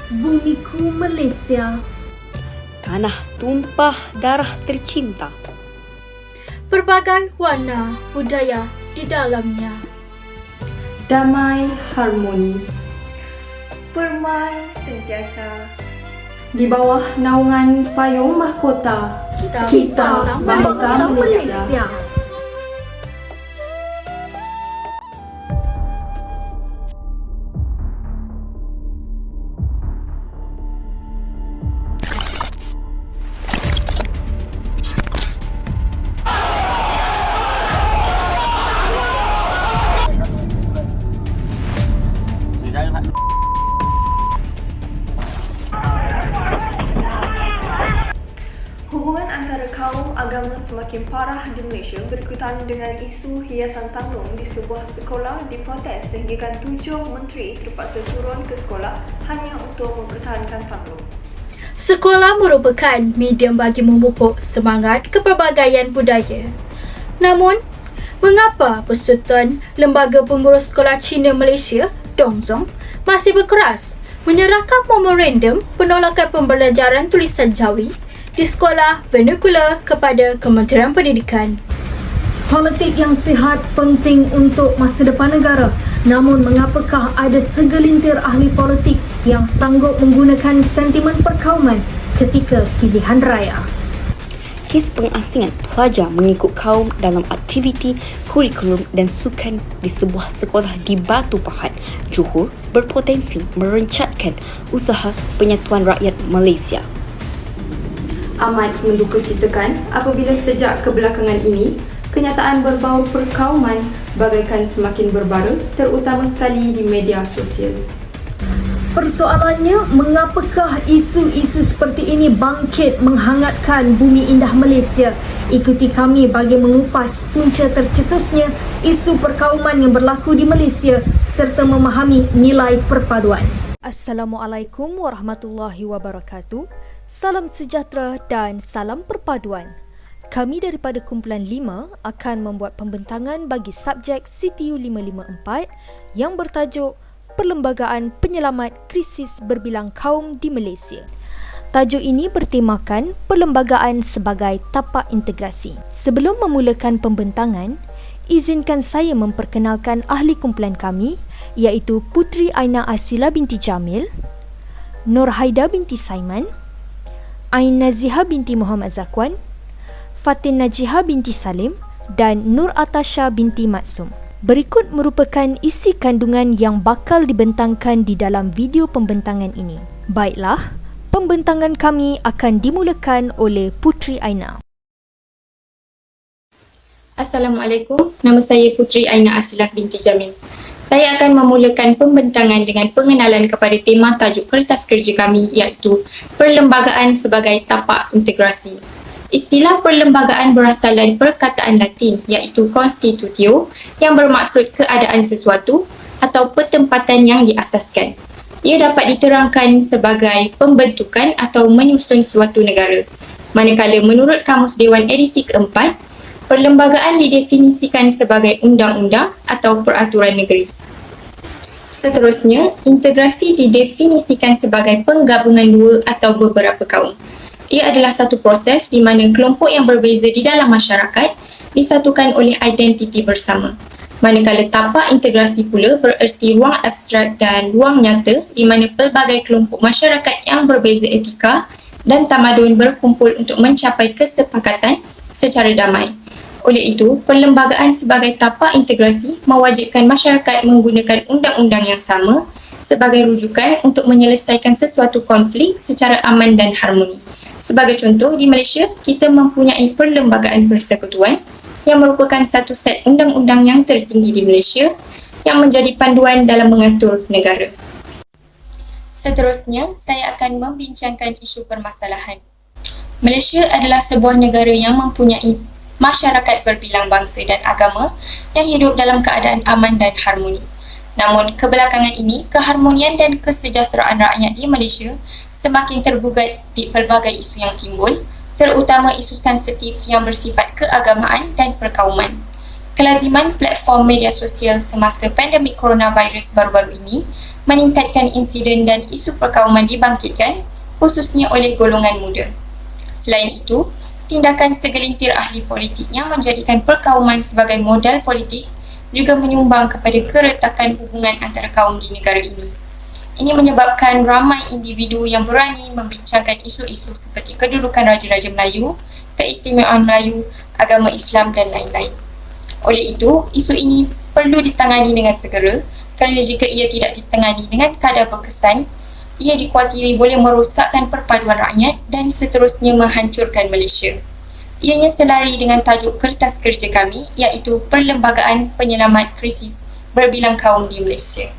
Bumiku Malaysia, tanah tumpah darah tercinta. Berbagai warna budaya di dalamnya. Damai harmoni Permai sentiasa di bawah naungan payung mahkota kita bangsa Malaysia. Hubungan antara kaum agama semakin parah di Malaysia berikutan dengan isu hiasan tanglung di sebuah sekolah diprotes sehingga 7 menteri terpaksa turun ke sekolah hanya untuk mempertahankan tanglung. Sekolah merupakan medium bagi memupuk semangat kepelbagaian budaya. Namun, mengapa Persekutuan Lembaga Pengurus Sekolah Cina Malaysia, Dongzong, masih berkeras menyerahkan memorandum penolakan pembelajaran tulisan Jawi di sekolah vernakular kepada Kementerian Pendidikan? politik yang sihat penting untuk masa depan negara. Namun mengapakah ada segelintir ahli politik yang sanggup menggunakan sentimen perkauman ketika pilihan raya? Kes pengasingan pelajar mengikut kaum dalam aktiviti kurikulum dan sukan di sebuah sekolah di Batu Pahat, Johor berpotensi merencatkan usaha penyatuan rakyat Malaysia. Amat mendukacitakan apabila sejak kebelakangan ini kenyataan berbau perkauman bagaikan semakin berbara, terutama sekali di media sosial. Persoalannya, mengapakah isu-isu seperti ini bangkit menghangatkan bumi indah Malaysia? Ikuti kami bagi mengupas punca tercetusnya isu perkauman yang berlaku di Malaysia serta memahami nilai perpaduan. Assalamualaikum warahmatullahi wabarakatuh. Salam sejahtera dan salam perpaduan. Kami daripada kumpulan 5 akan membuat pembentangan bagi subjek CTU 554 yang bertajuk Perlembagaan Penyelamat Krisis Berbilang Kaum di Malaysia. Tajuk ini bertemakan perlembagaan sebagai tapak integrasi. Sebelum memulakan pembentangan, izinkan saya memperkenalkan ahli kumpulan kami, iaitu Puteri Aina Asila binti Jamil, Nur Haida binti Saiman, Ain Naziha binti Muhammad Zakwan, Fatin Najiha binti Salim dan Nur Atasha binti Maksum. Berikut merupakan isi kandungan yang bakal dibentangkan di dalam video pembentangan ini. Baiklah, pembentangan kami akan dimulakan oleh Puteri Aina. Assalamualaikum, nama saya Puteri Aina Asilah binti Jamil. Saya akan memulakan pembentangan dengan pengenalan kepada tema tajuk kertas kerja kami, iaitu Perlembagaan sebagai Tapak Integrasi. Istilah perlembagaan berasal dari perkataan Latin iaitu constitutio yang bermaksud keadaan sesuatu atau pertempatan yang diasaskan. Ia dapat diterangkan sebagai pembentukan atau menyusun suatu negara. Manakala menurut Kamus Dewan edisi keempat, perlembagaan didefinisikan sebagai undang-undang atau peraturan negeri. Seterusnya, integrasi didefinisikan sebagai penggabungan dua atau beberapa kaum. Ia adalah satu proses di mana kelompok yang berbeza di dalam masyarakat disatukan oleh identiti bersama. Manakala tapak integrasi pula bererti ruang abstrak dan ruang nyata di mana pelbagai kelompok masyarakat yang berbeza etika dan tamadun berkumpul untuk mencapai kesepakatan secara damai. Oleh itu, perlembagaan sebagai tapak integrasi mewajibkan masyarakat menggunakan undang-undang yang sama sebagai rujukan untuk menyelesaikan sesuatu konflik secara aman dan harmoni. Sebagai contoh, di Malaysia, kita mempunyai Perlembagaan Persekutuan yang merupakan satu set undang-undang yang tertinggi di Malaysia yang menjadi panduan dalam mengatur negara. Seterusnya, saya akan membincangkan isu permasalahan. Malaysia adalah sebuah negara yang mempunyai masyarakat berbilang bangsa dan agama yang hidup dalam keadaan aman dan harmoni. Namun, kebelakangan ini, keharmonian dan kesejahteraan rakyat di Malaysia semakin tergugat di pelbagai isu yang timbul, terutama isu sensitif yang bersifat keagamaan dan perkauman. Kelaziman platform media sosial semasa pandemik coronavirus baru-baru ini meningkatkan insiden dan isu perkauman dibangkitkan, khususnya oleh golongan muda. Selain itu, tindakan segelintir ahli politik yang menjadikan perkauman sebagai modal politik juga menyumbang kepada keretakan hubungan antara kaum di negara ini. Ini menyebabkan ramai individu yang berani membincangkan isu-isu seperti kedudukan Raja-Raja Melayu, keistimewaan Melayu, agama Islam dan lain-lain. Oleh itu, isu ini perlu ditangani dengan segera kerana jika ia tidak ditangani dengan kadar berkesan, ia dikhawatiri boleh merosakkan perpaduan rakyat dan seterusnya menghancurkan Malaysia. Ianya selari dengan tajuk kertas kerja kami, iaitu Perlembagaan Penyelamat Krisis Berbilang Kaum di Malaysia.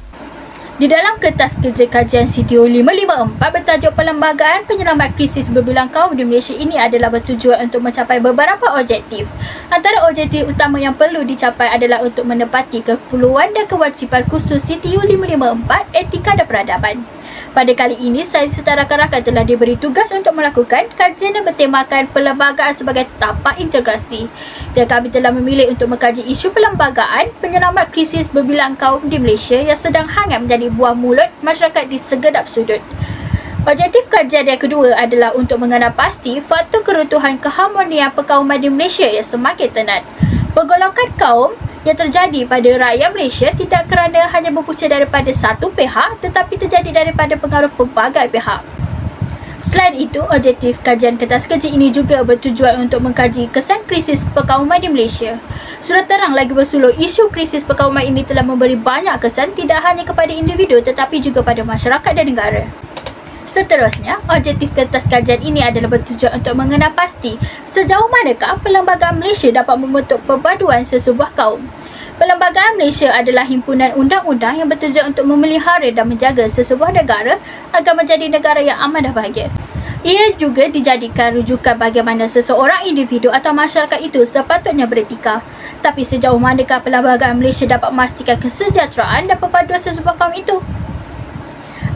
Di dalam kertas kerja kajian CTO 554 bertajuk Perlembagaan Penyelamat Krisis Berbilang Kaum di Malaysia ini adalah bertujuan untuk mencapai beberapa objektif. Antara objektif utama yang perlu dicapai adalah untuk menepati keperluan dan kewajipan khusus CTO 554 Etika dan Peradaban. Pada kali ini, saya serta rakan-rakan telah diberi tugas untuk melakukan kajian yang bertemakan perlembagaan sebagai tapak integrasi. Dan kami telah memilih untuk mengkaji isu perlembagaan penyelamat krisis berbilang kaum di Malaysia yang sedang hangat menjadi buah mulut masyarakat di segedap sudut. Objektif kajian yang kedua adalah untuk mengenal pasti faktor keruntuhan keharmonian perkauman di Malaysia yang semakin tenat. Pergolakan kaum yang terjadi pada rakyat Malaysia tidak kerana hanya berpunca daripada satu pihak tetapi terjadi daripada pengaruh pelbagai pihak. Selain itu, objektif kajian kertas kerja ini juga bertujuan untuk mengkaji kesan krisis perkauman di Malaysia. Sudah terang lagi bersuluh isu krisis perkauman ini telah memberi banyak kesan tidak hanya kepada individu tetapi juga pada masyarakat dan negara. Seterusnya, objektif kertas kajian ini adalah bertujuan untuk mengenal pasti sejauh manakah Perlembagaan Malaysia dapat membentuk perpaduan sesebuah kaum. Perlembagaan Malaysia adalah himpunan undang-undang yang bertujuan untuk memelihara dan menjaga sesebuah negara agar menjadi negara yang aman dan bahagia. Ia juga dijadikan rujukan bagaimana seseorang individu atau masyarakat itu sepatutnya beretika. Tapi sejauh manakah Perlembagaan Malaysia dapat memastikan kesejahteraan dan perpaduan sesebuah kaum itu?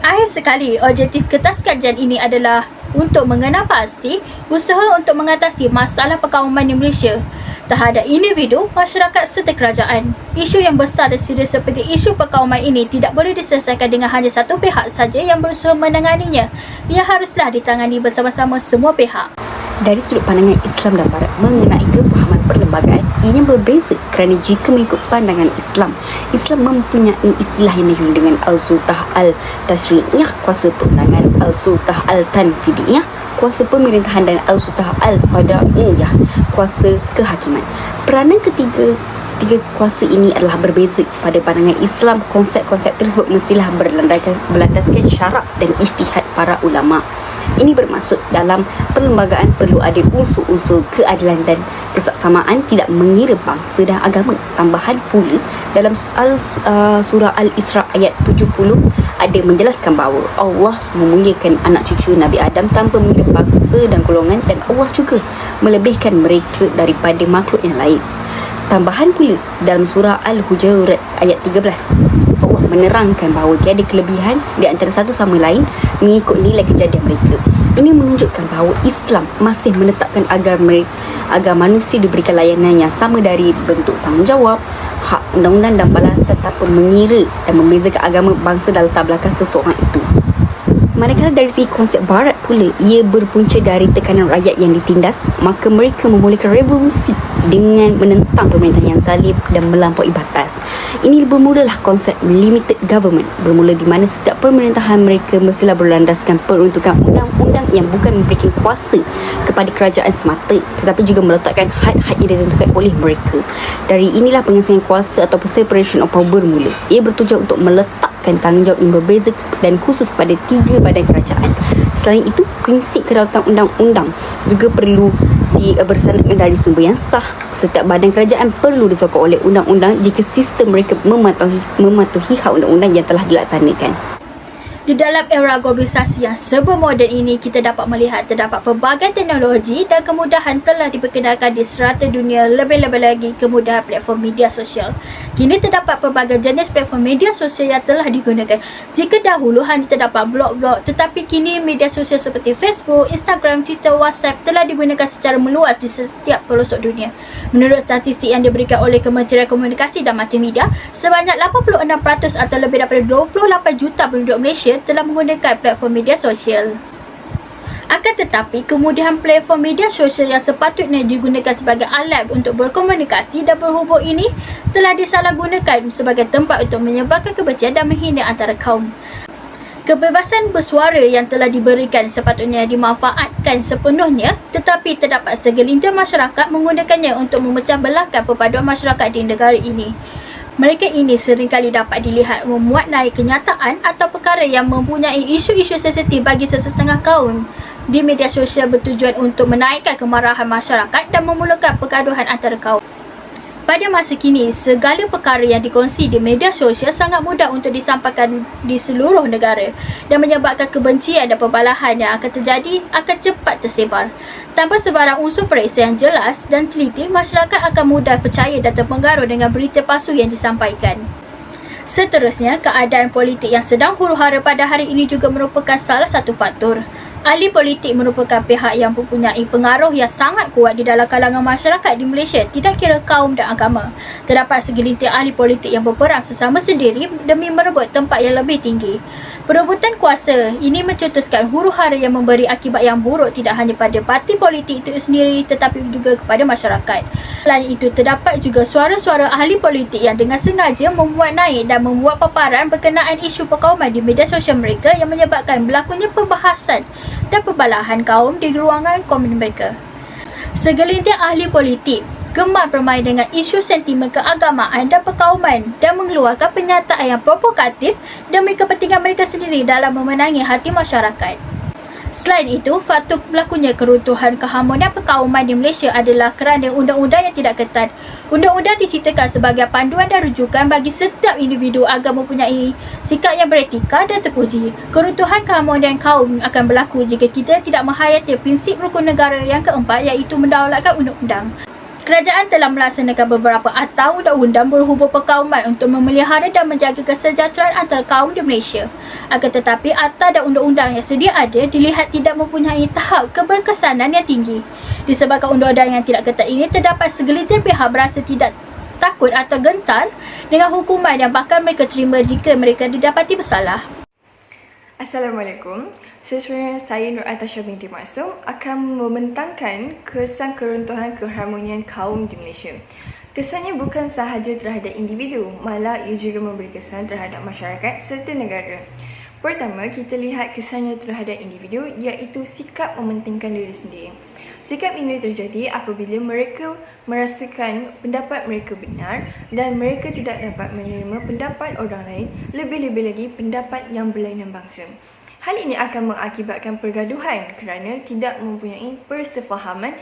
Akhir sekali, objektif kertas kajian ini adalah untuk mengenal pasti usaha untuk mengatasi masalah perkauman di Malaysia terhadap individu, masyarakat serta kerajaan. Isu yang besar dan serius seperti isu perkauman ini tidak boleh diselesaikan dengan hanya satu pihak saja yang berusaha menanganinya. Ia haruslah ditangani bersama-sama semua pihak. Dari sudut pandangan Islam dan Barat mengenai kefahaman perlembagaan, ianya berbeza kerana jika mengikut pandangan Islam, Islam mempunyai istilah yang dikenal dengan Al-Sultah Al-Tashri'iyah, kuasa perundangan, Al-Sultah Al-Tanfidiyah, kuasa pemerintahan dan Al-Sultah Al-Qada'iyah, kuasa kehakiman. Peranan tiga kuasa ini adalah berbeza. Pada pandangan Islam, konsep-konsep tersebut mestilah berlandaskan syarak dan ijtihad para ulama'. Ini bermaksud dalam perlembagaan perlu ada unsur-unsur keadilan dan kesaksamaan tidak mengira bangsa dan agama. Tambahan pula dalam surah Al-Isra ayat 70 ada menjelaskan bahawa Allah memuliakan anak cucu Nabi Adam tanpa mengira bangsa dan golongan, dan Allah juga melebihkan mereka daripada makhluk yang lain. Tambahan pula dalam surah Al-Hujurat ayat 13 Allah menerangkan bahawa tiada kelebihan di antara satu sama lain mengikut nilai kejadian mereka. Ini menunjukkan bahawa Islam masih menetapkan agar manusia diberikan layanan yang sama dari bentuk tanggungjawab, hak undang-undang dan balasan tanpa mengira dan membezakan agama, bangsa dan latar belakang seseorang itu. Manakala dari segi konsep Barat pula, ia berpunca dari tekanan rakyat yang ditindas, maka mereka memulakan revolusi dengan menentang pemerintahan yang zalim dan melampaui batas. Ini bermulalah konsep limited government, bermula di mana setiap pemerintahan mereka mestilah berlandaskan peruntukan undang-undang yang bukan memberikan kuasa kepada kerajaan semata, tetapi juga meletakkan had-had yang ditentukan oleh mereka. Dari inilah pengesahan kuasa atau separation of power bermula. Ia bertujuan untuk meletakkan tanggungjawab yang berbeza dan khusus pada 3 badan kerajaan. Selain itu, prinsip kedaulatan undang-undang juga perlu bersanadkan dari sumber yang sah. Setiap badan kerajaan perlu disokong oleh undang-undang jika sistem mereka mematuhi hak undang-undang yang telah dilaksanakan. Di dalam era globalisasi yang serba moden ini, kita dapat melihat terdapat pelbagai teknologi dan kemudahan telah diperkenalkan di serata dunia, lebih-lebih lagi kemudahan platform media sosial. Kini terdapat pelbagai jenis platform media sosial yang telah digunakan. Jika dahulu hanya terdapat blog-blog, tetapi kini media sosial seperti Facebook, Instagram, Twitter, WhatsApp telah digunakan secara meluas di setiap pelosok dunia. Menurut statistik yang diberikan oleh Kementerian Komunikasi dan Multimedia, sebanyak 86% atau lebih daripada 28 juta penduduk Malaysia telah menggunakan platform media sosial. Akan tetapi, kemudahan platform media sosial yang sepatutnya digunakan sebagai alat untuk berkomunikasi dan berhubung ini telah disalahgunakan sebagai tempat untuk menyebarkan kebencian dan menghina antara kaum. Kebebasan bersuara yang telah diberikan sepatutnya dimanfaatkan sepenuhnya, tetapi terdapat segelintir masyarakat menggunakannya untuk memecah belahkan perpaduan masyarakat di negara ini. Mereka ini seringkali dapat dilihat memuat naik kenyataan atau perkara yang mempunyai isu-isu sensitif bagi sesetengah kaum di media sosial bertujuan untuk menaikkan kemarahan masyarakat dan memulakan pergaduhan antara kaum. Pada masa kini, segala perkara yang dikongsi di media sosial sangat mudah untuk disampaikan di seluruh negara dan menyebabkan kebencian dan pembalahan yang akan terjadi akan cepat tersebar. Tanpa sebarang unsur periksa yang jelas dan teliti, masyarakat akan mudah percaya dan terpengaruh dengan berita palsu yang disampaikan. Seterusnya, keadaan politik yang sedang huru-hara pada hari ini juga merupakan salah satu faktor. Ahli politik merupakan pihak yang mempunyai pengaruh yang sangat kuat di dalam kalangan masyarakat di Malaysia, tidak kira kaum dan agama. Terdapat segelintir ahli politik yang berperang sesama sendiri demi merebut tempat yang lebih tinggi. Perebutan kuasa ini mencetuskan huru-hara yang memberi akibat yang buruk tidak hanya pada parti politik itu sendiri tetapi juga kepada masyarakat. Selain itu, terdapat juga suara-suara ahli politik yang dengan sengaja memuat naik dan membuat paparan berkenaan isu perkauman di media sosial mereka yang menyebabkan berlakunya perbahasan dan perbalahan kaum di ruangan komen mereka. Segelintir ahli politik gemar bermain dengan isu sentimen keagamaan dan perkauman dan mengeluarkan pernyataan yang provokatif demi kepentingan mereka sendiri dalam memenangi hati masyarakat. Selain itu, faktor berlakunya keruntuhan keharmonian perkauman di Malaysia adalah kerana undang-undang yang tidak ketat. Undang-undang diciptakan sebagai panduan dan rujukan bagi setiap individu agar mempunyai sikap yang beretika dan terpuji. Keruntuhan keharmonian kaum akan berlaku jika kita tidak menghayati prinsip rukun negara yang keempat, iaitu mendaulatkan undang-undang. Kerajaan telah melaksanakan beberapa akta undang-undang berhubung perkauman untuk memelihara dan menjaga kesejahteraan antara kaum di Malaysia. Akan tetapi, akta dan undang-undang yang sedia ada dilihat tidak mempunyai tahap keberkesanan yang tinggi. Disebabkan undang-undang yang tidak ketat ini, terdapat segelintir pihak berasa tidak takut atau gentar dengan hukuman yang bakal mereka terima jika mereka didapati bersalah. Assalamualaikum. Seterusnya, saya Nur Atasha binti Maksum akan membentangkan kesan keruntuhan keharmonian kaum di Malaysia. Kesannya bukan sahaja terhadap individu, malah ia juga memberi kesan terhadap masyarakat serta negara. Pertama, kita lihat kesannya terhadap individu, iaitu sikap mementingkan diri sendiri. Sikap ini terjadi apabila mereka merasakan pendapat mereka benar dan mereka tidak dapat menerima pendapat orang lain, lebih-lebih lagi pendapat yang berlainan bangsa. Hal ini akan mengakibatkan pergaduhan kerana tidak mempunyai persefahaman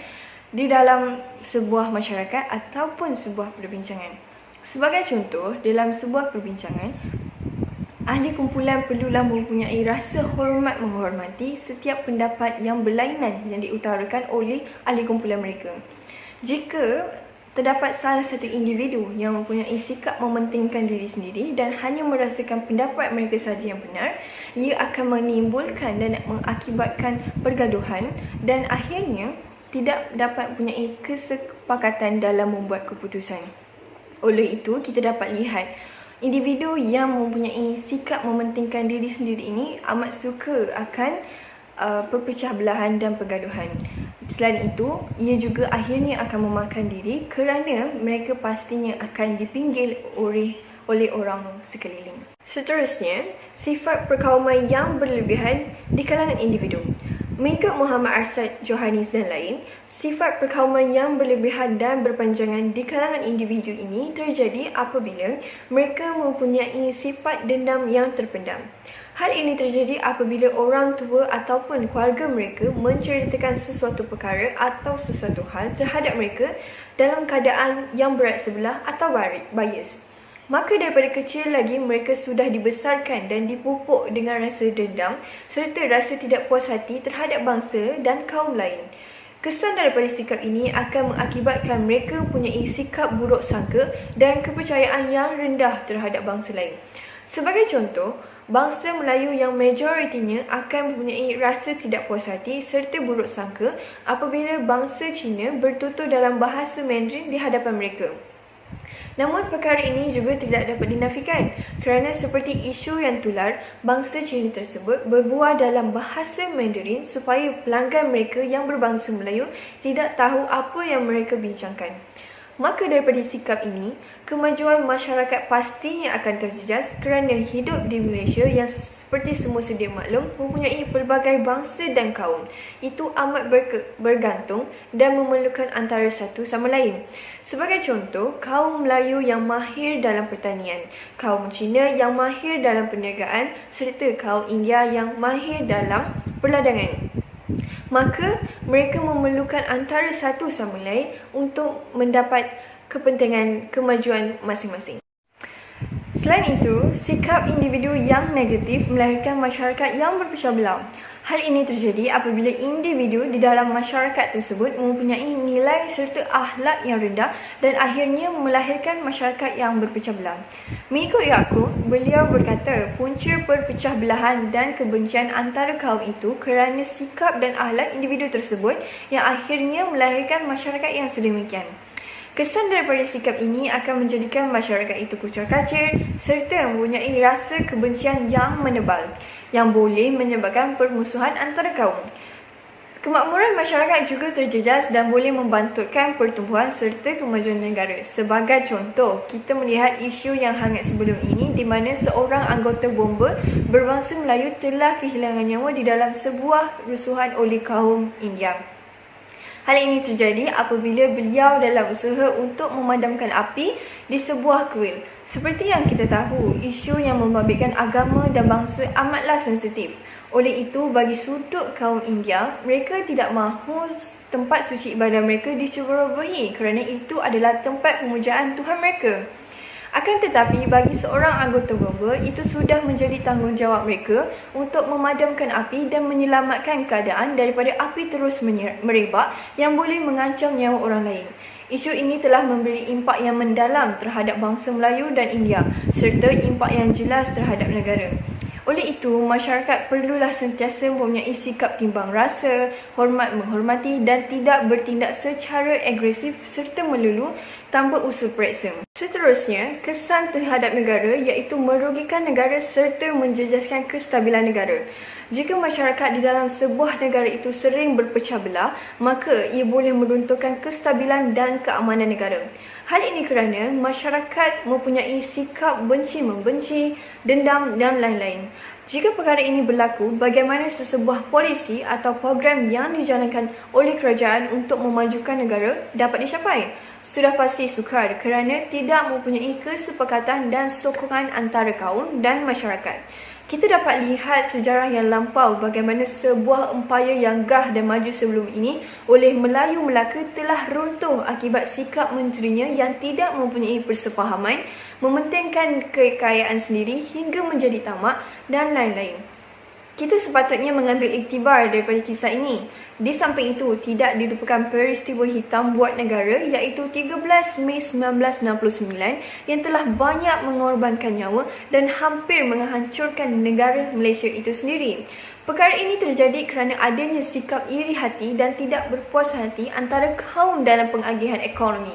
di dalam sebuah masyarakat ataupun sebuah perbincangan. Sebagai contoh, dalam sebuah perbincangan, ahli kumpulan perlulah mempunyai rasa hormat menghormati setiap pendapat yang berlainan yang diutarakan oleh ahli kumpulan mereka. Jika terdapat salah satu individu yang mempunyai sikap mementingkan diri sendiri dan hanya merasakan pendapat mereka sahaja yang benar, ia akan menimbulkan dan mengakibatkan pergaduhan dan akhirnya tidak dapat mempunyai kesepakatan dalam membuat keputusan. Oleh itu, kita dapat lihat individu yang mempunyai sikap mementingkan diri sendiri ini amat suka akan perpecah belahan dan pergaduhan. Selain itu, ia juga akhirnya akan memakan diri kerana mereka pastinya akan dipinggil oleh orang sekeliling. Seterusnya, sifat perkauman yang berlebihan di kalangan individu. Mengikut Muhammad Arsad Johannes dan lain, sifat perkauman yang berlebihan dan berpanjangan di kalangan individu ini terjadi apabila mereka mempunyai sifat dendam yang terpendam. Hal ini terjadi apabila orang tua ataupun keluarga mereka menceritakan sesuatu perkara atau sesuatu hal terhadap mereka dalam keadaan yang berat sebelah atau bias. Maka daripada kecil lagi mereka sudah dibesarkan dan dipupuk dengan rasa dendam serta rasa tidak puas hati terhadap bangsa dan kaum lain. Kesan daripada sikap ini akan mengakibatkan mereka mempunyai sikap buruk sangka dan kepercayaan yang rendah terhadap bangsa lain. Sebagai contoh, bangsa Melayu yang majoritinya akan mempunyai rasa tidak puas hati serta buruk sangka apabila bangsa Cina bertutur dalam bahasa Mandarin di hadapan mereka. Namun perkara ini juga tidak dapat dinafikan kerana seperti isu yang tular, bangsa Cina tersebut berbual dalam bahasa Mandarin supaya pelanggan mereka yang berbangsa Melayu tidak tahu apa yang mereka bincangkan. Maka daripada sikap ini, kemajuan masyarakat pastinya akan terjejas kerana hidup di Malaysia yang seperti semua sedia maklum mempunyai pelbagai bangsa dan kaum. Itu amat bergantung dan memerlukan antara satu sama lain. Sebagai contoh, kaum Melayu yang mahir dalam pertanian, kaum Cina yang mahir dalam perniagaan serta kaum India yang mahir dalam perladangan. Maka mereka memerlukan antara satu sama lain untuk mendapat kepentingan kemajuan masing-masing. Selain itu, sikap individu yang negatif melahirkan masyarakat yang berpecah belah. Hal ini terjadi apabila individu di dalam masyarakat tersebut mempunyai nilai serta akhlak yang rendah dan akhirnya melahirkan masyarakat yang berpecah belah. Mengikut Yaakob, beliau berkata punca perpecah belahan dan kebencian antara kaum itu kerana sikap dan akhlak individu tersebut yang akhirnya melahirkan masyarakat yang sedemikian. Kesan daripada sikap ini akan menjadikan masyarakat itu kucar-kacir serta mempunyai rasa kebencian yang menebal yang boleh menyebabkan permusuhan antara kaum. Kemakmuran masyarakat juga terjejas dan boleh membantutkan pertumbuhan serta kemajuan negara. Sebagai contoh, kita melihat isu yang hangat sebelum ini di mana seorang anggota bomba berbangsa Melayu telah kehilangan nyawa di dalam sebuah rusuhan oleh kaum India. Hal ini terjadi apabila beliau dalam usaha untuk memadamkan api di sebuah kuil. Seperti yang kita tahu, isu yang membabitkan agama dan bangsa amatlah sensitif. Oleh itu, bagi sudut kaum India, mereka tidak mahu tempat suci ibadah mereka dicerobohi kerana itu adalah tempat pemujaan Tuhan mereka. Akan tetapi, bagi seorang anggota bomba, itu sudah menjadi tanggungjawab mereka untuk memadamkan api dan menyelamatkan keadaan daripada api terus merebak yang boleh mengancam nyawa orang lain. Isu ini telah memberi impak yang mendalam terhadap bangsa Melayu dan India serta impak yang jelas terhadap negara. Oleh itu, masyarakat perlulah sentiasa mempunyai sikap timbang rasa, hormat menghormati dan tidak bertindak secara agresif serta melulu tanpa usul periksa. Seterusnya, kesan terhadap negara iaitu merugikan negara serta menjejaskan kestabilan negara. Jika masyarakat di dalam sebuah negara itu sering berpecah belah, maka ia boleh meruntuhkan kestabilan dan keamanan negara. Hal ini kerana masyarakat mempunyai sikap benci-membenci, dendam dan lain-lain. Jika perkara ini berlaku, bagaimana sesebuah polisi atau program yang dijalankan oleh kerajaan untuk memajukan negara dapat dicapai? Sudah pasti sukar kerana tidak mempunyai kesepakatan dan sokongan antara kaum dan masyarakat. Kita dapat lihat sejarah yang lampau bagaimana sebuah empayar yang gah dan maju sebelum ini oleh Melayu Melaka telah runtuh akibat sikap menterinya yang tidak mempunyai persefahaman, mementingkan kekayaan sendiri hingga menjadi tamak dan lain-lain. Kita sepatutnya mengambil iktibar daripada kisah ini. Di samping itu, tidak dilupakan peristiwa hitam buat negara iaitu 13 Mei 1969 yang telah banyak mengorbankan nyawa dan hampir menghancurkan negara Malaysia itu sendiri. Perkara ini terjadi kerana adanya sikap iri hati dan tidak berpuas hati antara kaum dalam pengagihan ekonomi.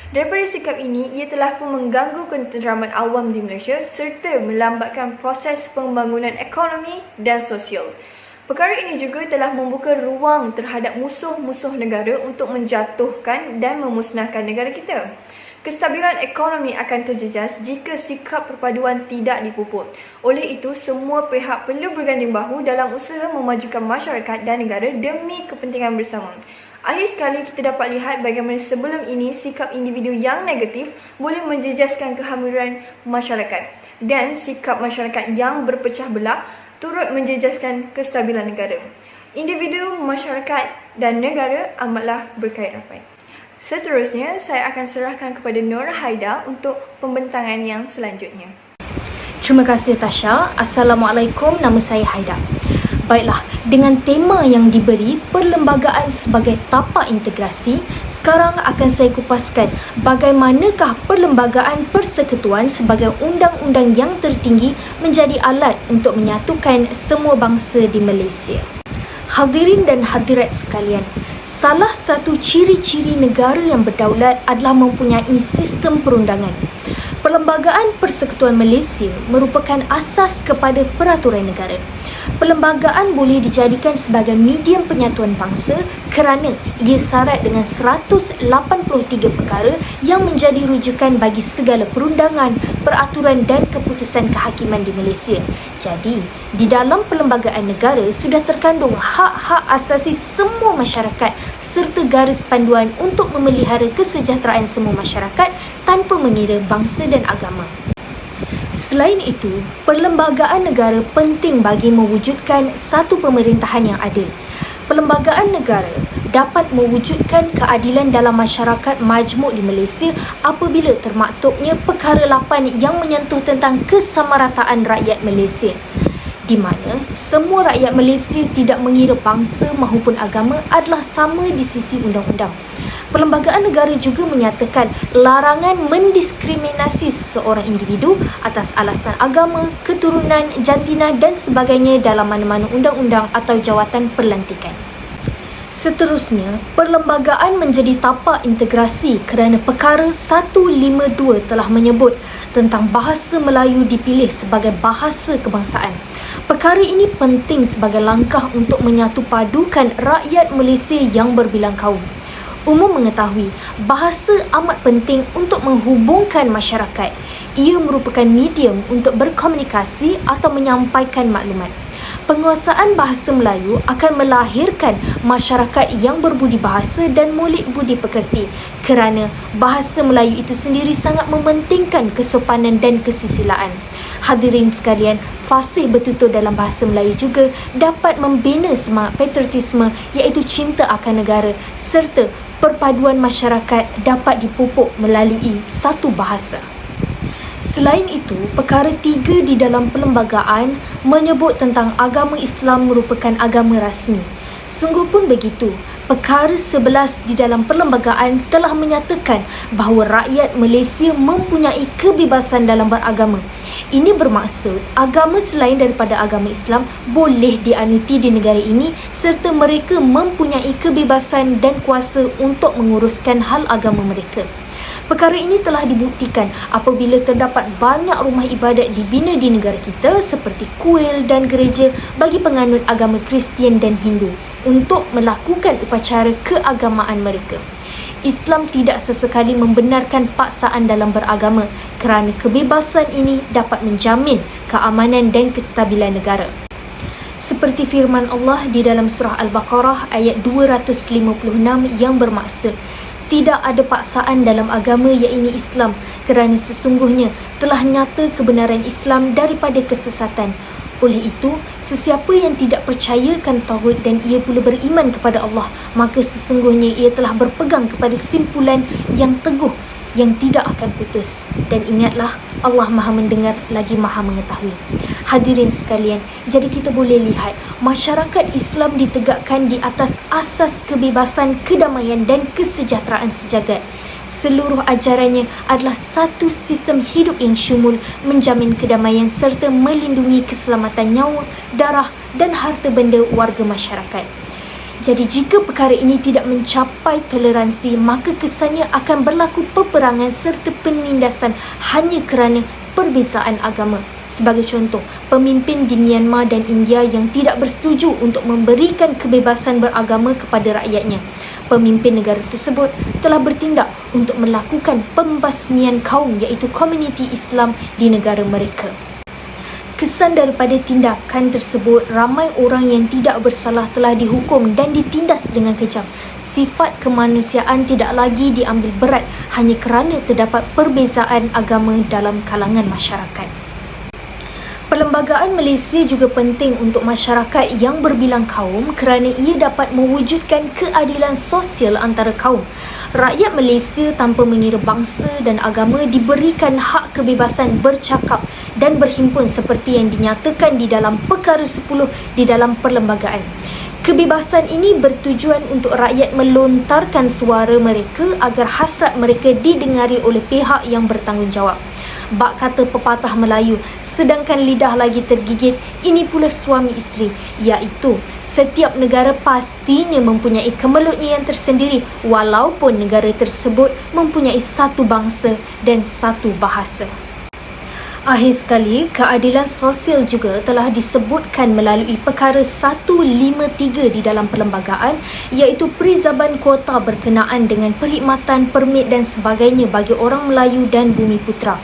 Daripada sikap ini, ia telah pun mengganggu ketenteraman awam di Malaysia serta melambatkan proses pembangunan ekonomi dan sosial. Perkara ini juga telah membuka ruang terhadap musuh-musuh negara untuk menjatuhkan dan memusnahkan negara kita. Kestabilan ekonomi akan terjejas jika sikap perpaduan tidak dipupuk. Oleh itu, semua pihak perlu berganding bahu dalam usaha memajukan masyarakat dan negara demi kepentingan bersama. Akhir sekali, kita dapat lihat bagaimana sebelum ini sikap individu yang negatif boleh menjejaskan kehamilan masyarakat dan sikap masyarakat yang berpecah belah turut menjejaskan kestabilan negara. Individu, masyarakat dan negara amatlah berkait rapat. Seterusnya, saya akan serahkan kepada Nur Haida untuk pembentangan yang selanjutnya. Terima kasih Tasha. Assalamualaikum, nama saya Haida. Baiklah, dengan tema yang diberi perlembagaan sebagai tapak integrasi, sekarang akan saya kupaskan bagaimanakah perlembagaan persekutuan sebagai undang-undang yang tertinggi menjadi alat untuk menyatukan semua bangsa di Malaysia. Hadirin dan hadirat sekalian, salah satu ciri-ciri negara yang berdaulat adalah mempunyai sistem perundangan. Perlembagaan Persekutuan Malaysia merupakan asas kepada peraturan negara. Perlembagaan boleh dijadikan sebagai medium penyatuan bangsa kerana ia syarat dengan 183 perkara yang menjadi rujukan bagi segala perundangan, peraturan dan keputusan kehakiman di Malaysia. Jadi, di dalam perlembagaan negara sudah terkandung hak-hak asasi semua masyarakat serta garis panduan untuk memelihara kesejahteraan semua masyarakat tanpa mengira bangsa dan agama. Selain itu, perlembagaan negara penting bagi mewujudkan satu pemerintahan yang adil. Perlembagaan negara dapat mewujudkan keadilan dalam masyarakat majmuk di Malaysia apabila termaktubnya perkara 8 yang menyentuh tentang kesamarataan rakyat Malaysia, di mana semua rakyat Malaysia tidak mengira bangsa maupun agama adalah sama di sisi undang-undang. Perlembagaan negara juga menyatakan larangan mendiskriminasi seseorang individu atas alasan agama, keturunan, jantina dan sebagainya dalam mana-mana undang-undang atau jawatan perlantikan. Seterusnya, perlembagaan menjadi tapak integrasi kerana perkara 152 telah menyebut tentang bahasa Melayu dipilih sebagai bahasa kebangsaan. Perkara ini penting sebagai langkah untuk menyatu padukan rakyat Malaysia yang berbilang kaum. Umum mengetahui bahasa amat penting untuk menghubungkan masyarakat. Ia merupakan medium untuk berkomunikasi atau menyampaikan maklumat. Penguasaan bahasa Melayu akan melahirkan masyarakat yang berbudi bahasa dan molek budi pekerti kerana bahasa Melayu itu sendiri sangat mementingkan kesopanan dan kesusilaan. Hadirin sekalian, fasih bertutur dalam bahasa Melayu juga dapat membina semangat patriotisme iaitu cinta akan negara serta perpaduan masyarakat dapat dipupuk melalui satu bahasa. Selain itu, perkara 3 di dalam perlembagaan menyebut tentang agama Islam merupakan agama rasmi. Sungguh pun begitu, perkara 11 di dalam perlembagaan telah menyatakan bahawa rakyat Malaysia mempunyai kebebasan dalam beragama. Ini bermaksud agama selain daripada agama Islam boleh dianuti di negara ini serta mereka mempunyai kebebasan dan kuasa untuk menguruskan hal agama mereka. Perkara ini telah dibuktikan apabila terdapat banyak rumah ibadat dibina di negara kita seperti kuil dan gereja bagi penganut agama Kristian dan Hindu untuk melakukan upacara keagamaan mereka. Islam tidak sesekali membenarkan paksaan dalam beragama kerana kebebasan ini dapat menjamin keamanan dan kestabilan negara. Seperti firman Allah di dalam surah Al-Baqarah ayat 256 yang bermaksud, tidak ada paksaan dalam agama iaitu Islam kerana sesungguhnya telah nyata kebenaran Islam daripada kesesatan. Oleh itu, sesiapa yang tidak percayakan tauhid dan ia pula beriman kepada Allah, maka sesungguhnya ia telah berpegang kepada simpulan yang teguh yang tidak akan putus. Dan ingatlah, Allah Maha mendengar lagi Maha mengetahui. Hadirin sekalian, jadi kita boleh lihat masyarakat Islam ditegakkan di atas asas kebebasan, kedamaian dan kesejahteraan sejagat. Seluruh ajarannya adalah satu sistem hidup yang syumul, menjamin kedamaian serta melindungi keselamatan nyawa, darah dan harta benda warga masyarakat. Jadi jika perkara ini tidak mencapai toleransi, maka kesannya akan berlaku peperangan serta penindasan hanya kerana perbezaan agama. Sebagai contoh, pemimpin di Myanmar dan India yang tidak bersetuju untuk memberikan kebebasan beragama kepada rakyatnya. Pemimpin negara tersebut telah bertindak untuk melakukan pembasmian kaum iaitu komuniti Islam di negara mereka. Kesan daripada tindakan tersebut, ramai orang yang tidak bersalah telah dihukum dan ditindas dengan kejam. Sifat kemanusiaan tidak lagi diambil berat hanya kerana terdapat perbezaan agama dalam kalangan masyarakat. Perlembagaan Malaysia juga penting untuk masyarakat yang berbilang kaum kerana ia dapat mewujudkan keadilan sosial antara kaum. Rakyat Malaysia tanpa mengira bangsa dan agama diberikan hak kebebasan bercakap dan berhimpun seperti yang dinyatakan di dalam Perkara 10 di dalam perlembagaan. Kebebasan ini bertujuan untuk rakyat melontarkan suara mereka agar hasrat mereka didengari oleh pihak yang bertanggungjawab. Bak kata pepatah Melayu, sedangkan lidah lagi tergigit, ini pula suami isteri, iaitu setiap negara pastinya mempunyai kemelutnya yang tersendiri walaupun negara tersebut mempunyai satu bangsa dan satu bahasa. Akhir sekali, keadilan sosial juga telah disebutkan melalui Perkara 153 di dalam perlembagaan, iaitu perizaban kuota berkenaan dengan perkhidmatan, permit dan sebagainya bagi orang Melayu dan Bumi Putera.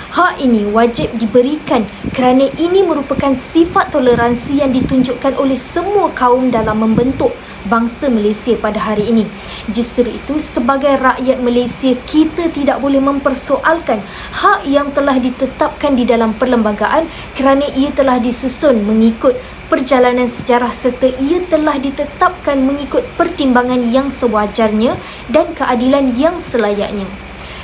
Hak ini wajib diberikan kerana ini merupakan sifat toleransi yang ditunjukkan oleh semua kaum dalam membentuk bangsa Malaysia pada hari ini. Justru itu, sebagai rakyat Malaysia, kita tidak boleh mempersoalkan hak yang telah ditetapkan di dalam perlembagaan kerana ia telah disusun mengikut perjalanan sejarah serta ia telah ditetapkan mengikut pertimbangan yang sewajarnya dan keadilan yang selayaknya.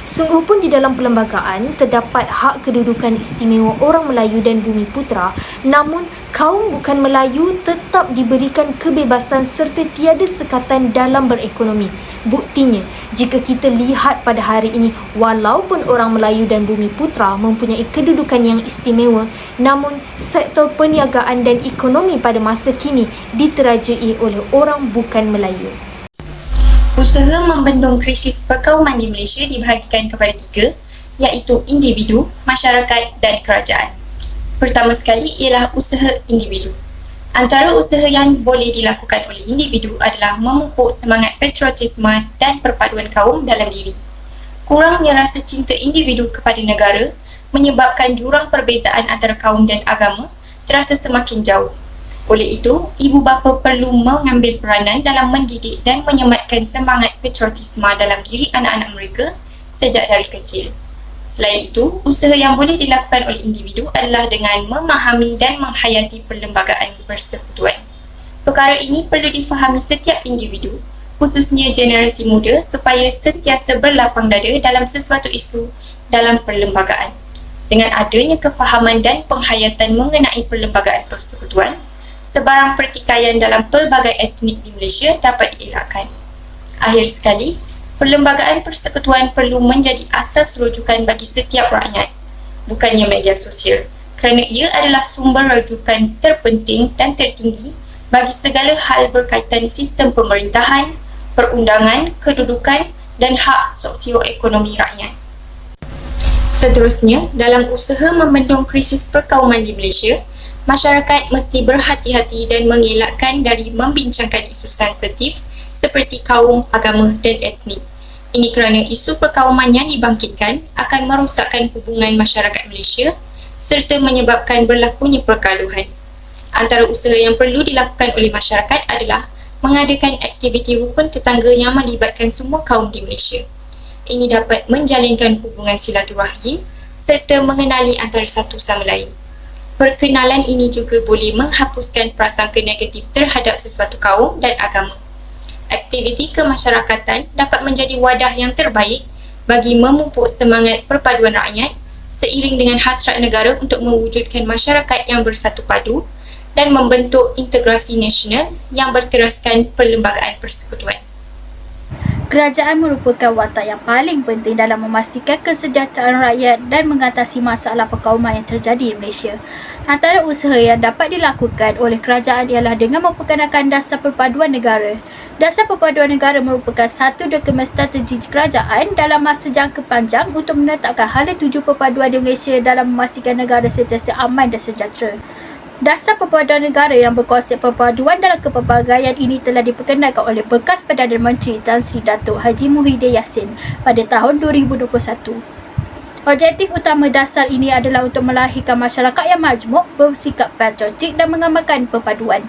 Sungguh pun di dalam perlembagaan terdapat hak kedudukan istimewa orang Melayu dan Bumi Putera, namun kaum bukan Melayu tetap diberikan kebebasan serta tiada sekatan dalam berekonomi. Buktinya, jika kita lihat pada hari ini, walaupun orang Melayu dan Bumi Putera mempunyai kedudukan yang istimewa, namun sektor perniagaan dan ekonomi pada masa kini diterajai oleh orang bukan Melayu. Usaha membendung krisis perkauman di Malaysia dibahagikan kepada 3, iaitu individu, masyarakat dan kerajaan. Pertama sekali ialah usaha individu. Antara usaha yang boleh dilakukan oleh individu adalah memupuk semangat patriotisme dan perpaduan kaum dalam diri. Kurangnya rasa cinta individu kepada negara menyebabkan jurang perbezaan antara kaum dan agama terasa semakin jauh. Oleh itu, ibu bapa perlu mengambil peranan dalam mendidik dan menyematkan semangat patriotisme dalam diri anak-anak mereka sejak dari kecil. Selain itu, usaha yang boleh dilakukan oleh individu adalah dengan memahami dan menghayati perlembagaan persekutuan. Perkara ini perlu difahami setiap individu, khususnya generasi muda, supaya sentiasa berlapang dada dalam sesuatu isu dalam perlembagaan. Dengan adanya kefahaman dan penghayatan mengenai perlembagaan persekutuan, sebarang pertikaian dalam pelbagai etnik di Malaysia dapat dielakkan. Akhir sekali, perlembagaan persekutuan perlu menjadi asas rujukan bagi setiap rakyat, bukannya media sosial, kerana ia adalah sumber rujukan terpenting dan tertinggi bagi segala hal berkaitan sistem pemerintahan, perundangan, kedudukan dan hak sosioekonomi rakyat. Seterusnya, dalam usaha membendung krisis perkauman di Malaysia, masyarakat mesti berhati-hati dan mengelakkan dari membincangkan isu sensitif seperti kaum, agama dan etnik. Ini kerana isu perkauman yang dibangkitkan akan merosakkan hubungan masyarakat Malaysia serta menyebabkan berlakunya pergaduhan. Antara usaha yang perlu dilakukan oleh masyarakat adalah mengadakan aktiviti rukun tetangga yang melibatkan semua kaum di Malaysia. Ini dapat menjalinkan hubungan silaturahim serta mengenali antara satu sama lain. Perkenalan ini juga boleh menghapuskan prasangka negatif terhadap sesuatu kaum dan agama. Aktiviti kemasyarakatan dapat menjadi wadah yang terbaik bagi memupuk semangat perpaduan rakyat seiring dengan hasrat negara untuk mewujudkan masyarakat yang bersatu padu dan membentuk integrasi nasional yang berteraskan perlembagaan persekutuan. Kerajaan merupakan watak yang paling penting dalam memastikan kesejahteraan rakyat dan mengatasi masalah perkauman yang terjadi di Malaysia. Antara usaha yang dapat dilakukan oleh kerajaan ialah dengan memperkenalkan Dasar Perpaduan Negara. Dasar Perpaduan Negara merupakan satu dokumen strategi kerajaan dalam masa jangka panjang untuk menetapkan hala tuju perpaduan di Malaysia dalam memastikan negara sentiasa aman dan sejahtera. Dasar Perpaduan Negara yang berkonsep perpaduan dalam kepelbagaian ini telah diperkenalkan oleh bekas Perdana Menteri Tan Sri Datuk Haji Muhyiddin Yassin pada tahun 2021. Objektif utama dasar ini adalah untuk melahirkan masyarakat yang majmuk, bersikap patriotik dan mengamalkan perpaduan.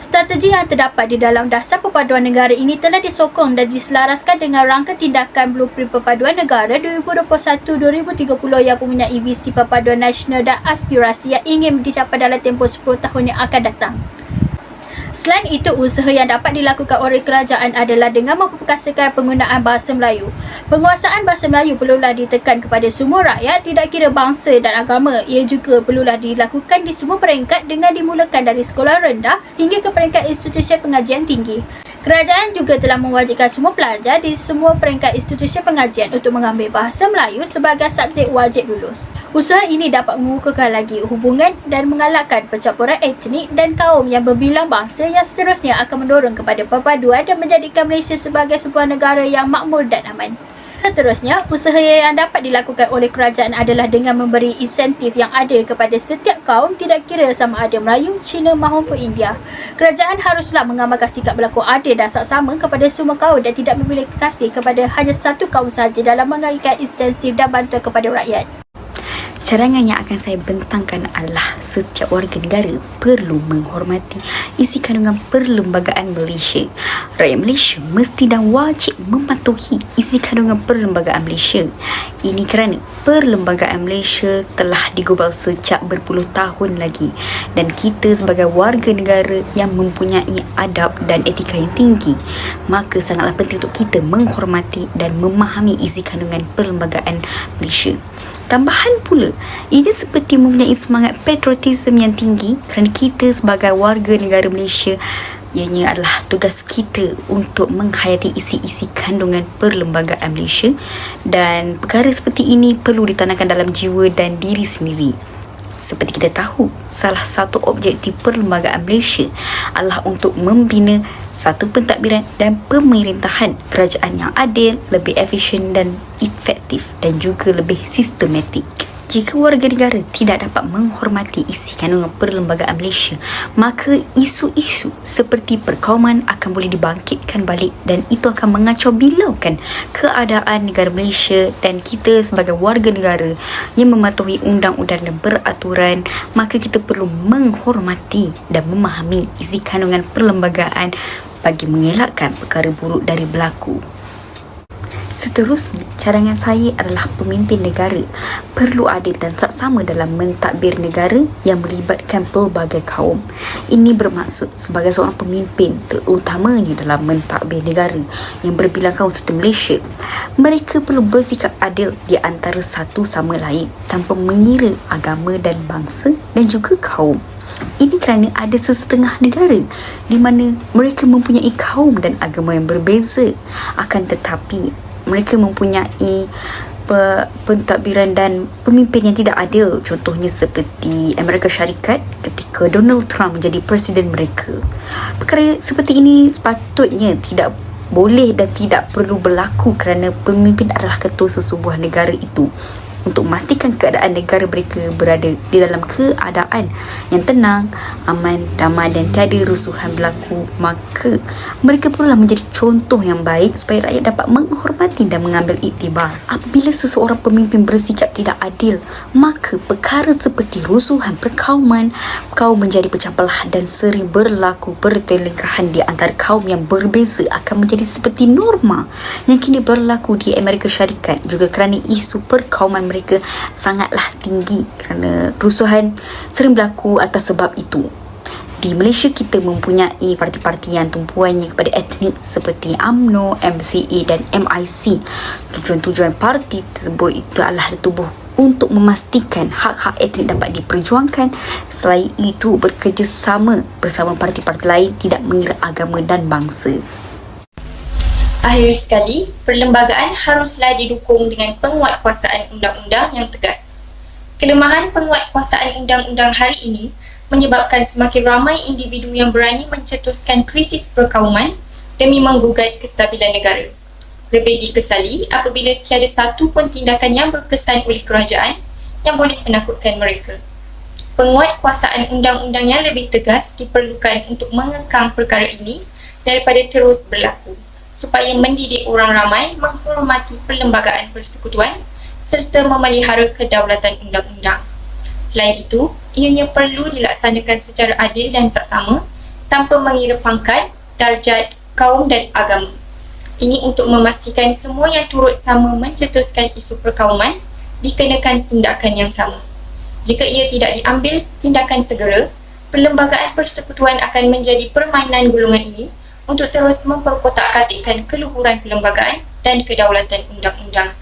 Strategi yang terdapat di dalam Dasar Perpaduan Negara ini telah disokong dan diselaraskan dengan Rangka Tindakan Blueprint Perpaduan Negara 2021-2030 yang mempunyai visi perpaduan nasional dan aspirasi yang ingin dicapai dalam tempoh 10 tahun yang akan datang. Selain itu, usaha yang dapat dilakukan oleh kerajaan adalah dengan memperkasakan penggunaan bahasa Melayu. Penguasaan bahasa Melayu perlulah ditekan kepada semua rakyat, tidak kira bangsa dan agama. Ia juga perlulah dilakukan di semua peringkat dengan dimulakan dari sekolah rendah hingga ke peringkat institusi pengajian tinggi. Kerajaan juga telah mewajibkan semua pelajar di semua peringkat institusi pengajian untuk mengambil bahasa Melayu sebagai subjek wajib lulus. Usaha ini dapat mengukuhkan lagi hubungan dan mengalahkan pencampuran etnik dan kaum yang berbilang bangsa yang seterusnya akan mendorong kepada perpaduan dan menjadikan Malaysia sebagai sebuah negara yang makmur dan aman. Seterusnya, usaha yang dapat dilakukan oleh kerajaan adalah dengan memberi insentif yang adil kepada setiap kaum tidak kira sama ada Melayu, Cina maupun India. Kerajaan haruslah mengamalkan sikap berlaku adil dan saksama kepada semua kaum dan tidak memiliki kasih kepada hanya satu kaum sahaja dalam mengaitkan insentif dan bantuan kepada rakyat. Cadangan yang akan saya bentangkan adalah setiap warga negara perlu menghormati isi kandungan Perlembagaan Malaysia. Rakyat Malaysia mesti dan wajib mematuhi isi kandungan Perlembagaan Malaysia. Ini kerana Perlembagaan Malaysia telah digubal sejak berpuluh tahun lagi dan kita sebagai warga negara yang mempunyai adab dan etika yang tinggi, maka sangatlah penting untuk kita menghormati dan memahami isi kandungan Perlembagaan Malaysia. Tambahan pula, ia seperti mempunyai semangat patriotisme yang tinggi kerana kita sebagai warga negara Malaysia, ianya adalah tugas kita untuk menghayati isi-isi kandungan Perlembagaan Malaysia dan perkara seperti ini perlu ditanamkan dalam jiwa dan diri sendiri. Seperti kita tahu, salah satu objektif Perlembagaan Malaysia adalah untuk membina satu pentadbiran dan pemerintahan kerajaan yang adil, lebih efisien dan efektif dan juga lebih sistematik. Jika warga negara tidak dapat menghormati isi kandungan Perlembagaan Malaysia, maka isu-isu seperti perkauman akan boleh dibangkitkan balik dan itu akan mengacau bilaukan keadaan negara Malaysia dan kita sebagai warga negara yang mematuhi undang-undang dan peraturan, maka kita perlu menghormati dan memahami isi kandungan perlembagaan bagi mengelakkan perkara buruk dari berlaku. Seterusnya, cadangan saya adalah pemimpin negara perlu adil dan saksama dalam mentadbir negara yang melibatkan pelbagai kaum. Ini bermaksud sebagai seorang pemimpin, terutamanya dalam mentadbir negara yang berbilang kaum serta Malaysia, mereka perlu bersikap adil di antara satu sama lain tanpa mengira agama dan bangsa dan juga kaum. Ini kerana ada sesetengah negara di mana mereka mempunyai kaum dan agama yang berbeza, akan tetapi mereka mempunyai pentadbiran dan pemimpin yang tidak adil. Contohnya seperti Amerika Syarikat ketika Donald Trump menjadi presiden mereka. Perkara seperti ini sepatutnya tidak boleh dan tidak perlu berlaku kerana pemimpin adalah ketua sesebuah negara itu. Untuk memastikan keadaan negara mereka berada di dalam keadaan yang tenang, aman, damai dan tiada rusuhan berlaku, maka mereka perlulah menjadi contoh yang baik supaya rakyat dapat menghormati dan mengambil iktibar. Apabila seseorang pemimpin bersikap tidak adil, maka perkara seperti rusuhan, perkauman, kaum menjadi pecah belah dan sering berlaku pertelingkahan di antara kaum yang berbeza akan menjadi seperti norma yang kini berlaku di Amerika Syarikat, juga kerana isu perkauman mereka sangatlah tinggi kerana kerusuhan sering berlaku atas sebab itu. Di Malaysia kita mempunyai parti-parti yang tumpuannya kepada etnik seperti UMNO, MCA dan MIC. Tujuan-tujuan parti tersebut itu adalah ditubuh untuk memastikan hak-hak etnik dapat diperjuangkan. Selain itu, bekerjasama bersama parti-parti lain tidak mengira agama dan bangsa. Akhir sekali, perlembagaan haruslah didukung dengan penguatkuasaan undang-undang yang tegas. Kelemahan penguatkuasaan undang-undang hari ini menyebabkan semakin ramai individu yang berani mencetuskan krisis perkauman demi menggugat kestabilan negara. Lebih dikesali apabila tiada satu pun tindakan yang berkesan oleh kerajaan yang boleh menakutkan mereka. Penguatkuasaan undang-undang yang lebih tegas diperlukan untuk mengekang perkara ini daripada terus berlaku, supaya mendidik orang ramai menghormati perlembagaan persekutuan serta memelihara kedaulatan undang-undang. Selain itu, ianya perlu dilaksanakan secara adil dan saksama tanpa mengira pangkat, darjat, kaum dan agama. Ini untuk memastikan semua yang turut sama mencetuskan isu perkauman dikenakan tindakan yang sama. Jika ia tidak diambil tindakan segera, Perlembagaan Persekutuan akan menjadi permainan golongan ini untuk terus memperkotak-katikkan keluhuran perlembagaan dan kedaulatan undang-undang.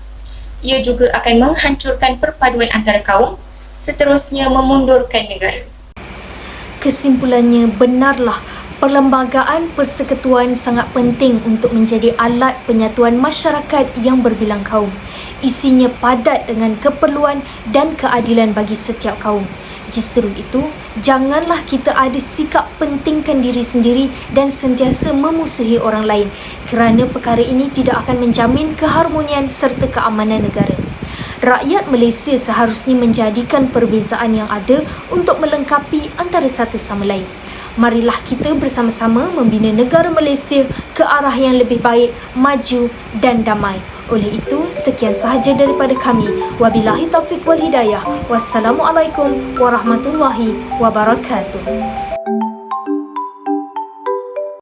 Ia juga akan menghancurkan perpaduan antara kaum, seterusnya memundurkan negara. Kesimpulannya, benarlah Perlembagaan Persekutuan sangat penting untuk menjadi alat penyatuan masyarakat yang berbilang kaum. Isinya padat dengan keperluan dan keadilan bagi setiap kaum. Justru itu, janganlah kita ada sikap pentingkan diri sendiri dan sentiasa memusuhi orang lain, kerana perkara ini tidak akan menjamin keharmonian serta keamanan negara. Rakyat Malaysia seharusnya menjadikan perbezaan yang ada untuk melengkapi antara satu sama lain. Marilah kita bersama-sama membina negara Malaysia ke arah yang lebih baik, maju dan damai. Oleh itu, sekian sahaja daripada kami. Wabillahi taufiq wal hidayah. Wassalamualaikum warahmatullahi wabarakatuh.